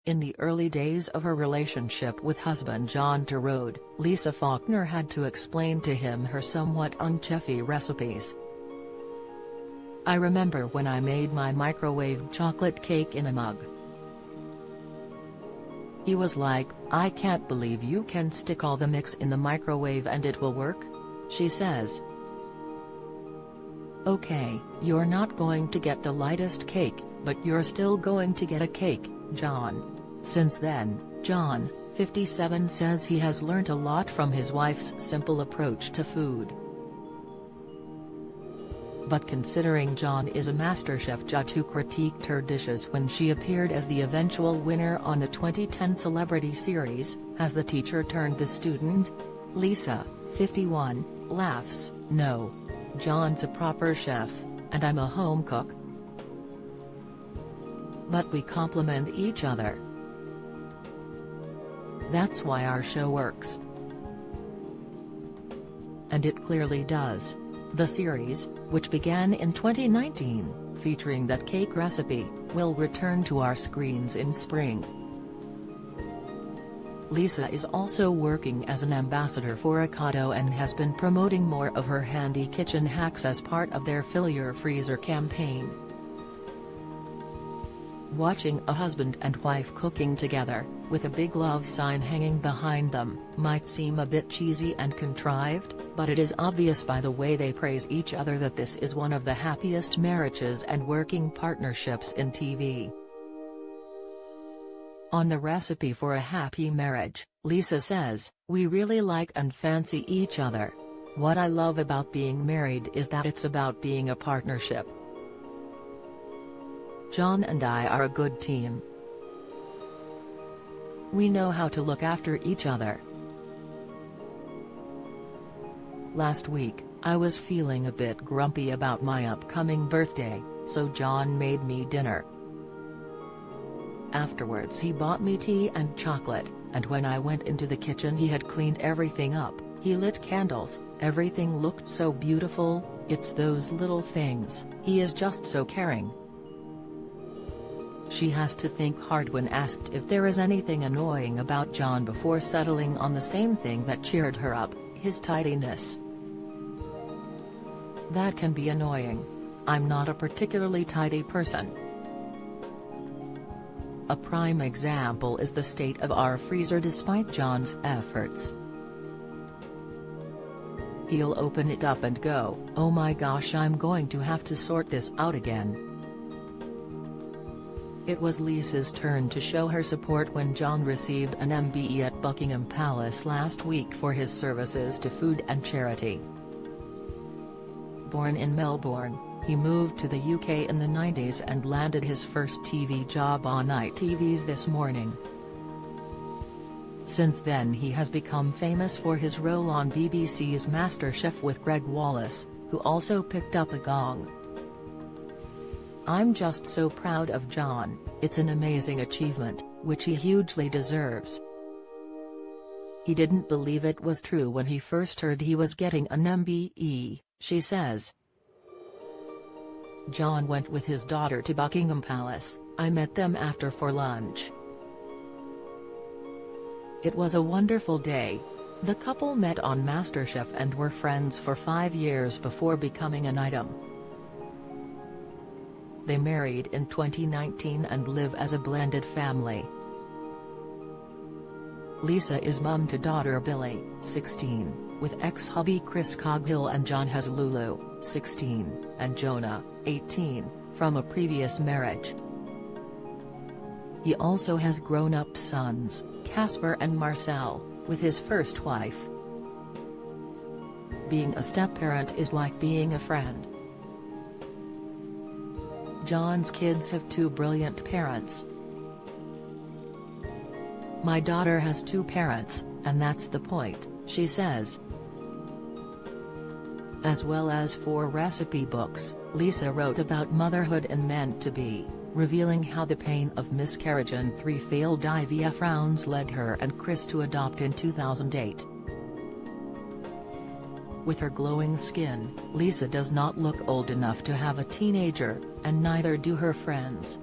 In the early days of her relationship with husband John Torode, Lisa Faulkner had to explain to him her somewhat unchefy recipes. "I remember when I made my microwave chocolate cake in a mug. He was like, 'I can't believe you can stick all the mix in the microwave and it will work?' she says. Okay, you're not going to get the lightest cake, but you're still going to get a cake, John." Since then, John, 57, says he has learnt a lot from his wife's simple approach to food. But considering John is a MasterChef judge who critiqued her dishes when she appeared as the eventual winner on the 2010 Celebrity series, has the teacher turned the student? Lisa, 51, laughs, "No. John's a proper chef, and I'm a home cook. But we complement each other. That's why our show works." And it clearly does. The series, which began in 2019, featuring that cake recipe, will return to our screens in spring. Lisa is also working as an ambassador for Ocado and has been promoting more of her handy kitchen hacks as part of their Fill Your Freezer campaign. Watching a husband and wife cooking together, with a big love sign hanging behind them, might seem a bit cheesy and contrived, but it is obvious by the way they praise each other that this is one of the happiest marriages and working partnerships in TV. On the recipe for a happy marriage, Lisa says, "We really like and fancy each other. What I love about being married is that it's about being a partnership. John and I are a good team. We know how to look after each other. Last week, I was feeling a bit grumpy about my upcoming birthday, so John made me dinner. Afterwards he bought me tea and chocolate, and when I went into the kitchen he had cleaned everything up, he lit candles, everything looked so beautiful. It's those little things. He is just so caring." She has to think hard when asked if there is anything annoying about John before settling on the same thing that cheered her up, his tidiness. "That can be annoying. I'm not a particularly tidy person. A prime example is the state of our freezer despite John's efforts. He'll open it up and go, 'Oh my gosh, I'm going to have to sort this out again.'" It was Lisa's turn to show her support when John received an MBE at Buckingham Palace last week for his services to food and charity. Born in Melbourne, he moved to the UK in the 90s and landed his first TV job on ITV's This Morning. Since then he has become famous for his role on BBC's MasterChef with Greg Wallace, who also picked up a gong. "I'm just so proud of John, it's an amazing achievement, which he hugely deserves. He didn't believe it was true when he first heard he was getting an MBE," she says. "John went with his daughter to Buckingham Palace. I met them after for lunch. It was a wonderful day. The couple met on MasterChef and were friends for 5 years before becoming an item. They married in 2019 and live as a blended family." Lisa is mum to daughter Billy, 16, with ex-hubby Chris Coghill, and John has Lulu, 16, and Jonah, 18, from a previous marriage. He also has grown-up sons, Casper and Marcel, with his first wife. "Being a step-parent is like being a friend. John's kids have 2 brilliant parents. My daughter has 2 parents, and that's the point," she says. As well as 4 recipe books, Lisa wrote about motherhood and Meant to Be, revealing how the pain of miscarriage and 3 failed IVF rounds led her and Chris to adopt in 2008. With her glowing skin, Lisa does not look old enough to have a teenager, and neither do her friends.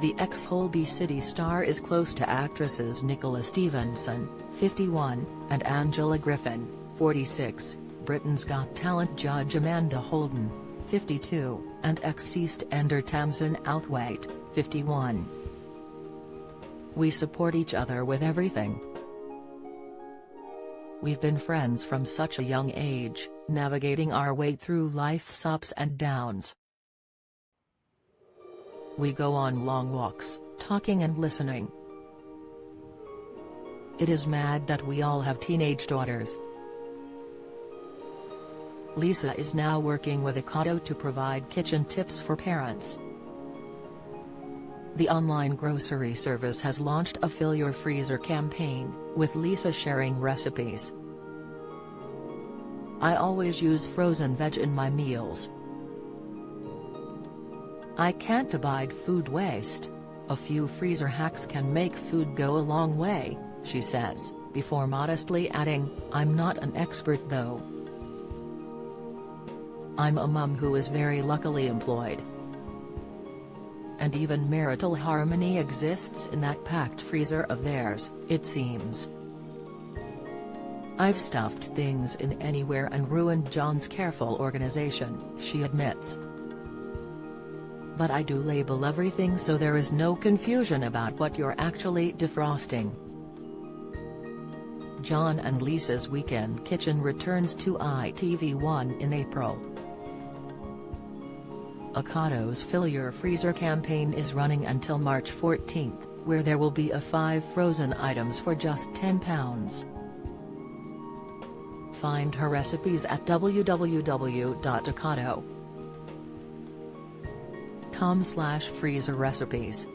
The ex-Holby City star is close to actresses Nicola Stevenson, 51, and Angela Griffin, 46, Britain's Got Talent judge Amanda Holden, 52, and ex-EastEnder Tamsin Outhwaite, 51. We support each other with everything. We've been friends from such a young age, navigating our way through life's ups and downs. We go on long walks, talking and listening. It is mad that we all have teenage daughters. Lisa is now working with Ocado to provide kitchen tips for parents. The online grocery service has launched a Fill Your Freezer campaign, with Lisa sharing recipes. I always use frozen veg in my meals. I can't abide food waste. A few freezer hacks can make food go a long way, she says, before modestly adding, I'm not an expert though. I'm a mum who is very luckily employed. And even marital harmony exists in that packed freezer of theirs, it seems. I've stuffed things in anywhere and ruined John's careful organization, she admits. But I do label everything so there is no confusion about what you're actually defrosting. John and Lisa's Weekend Kitchen returns to ITV1 in April. Ocado's Fill Your Freezer campaign is running until March 14, where there will be 5 frozen items for just £10. Find her recipes at www.ocado.com/freezer recipes.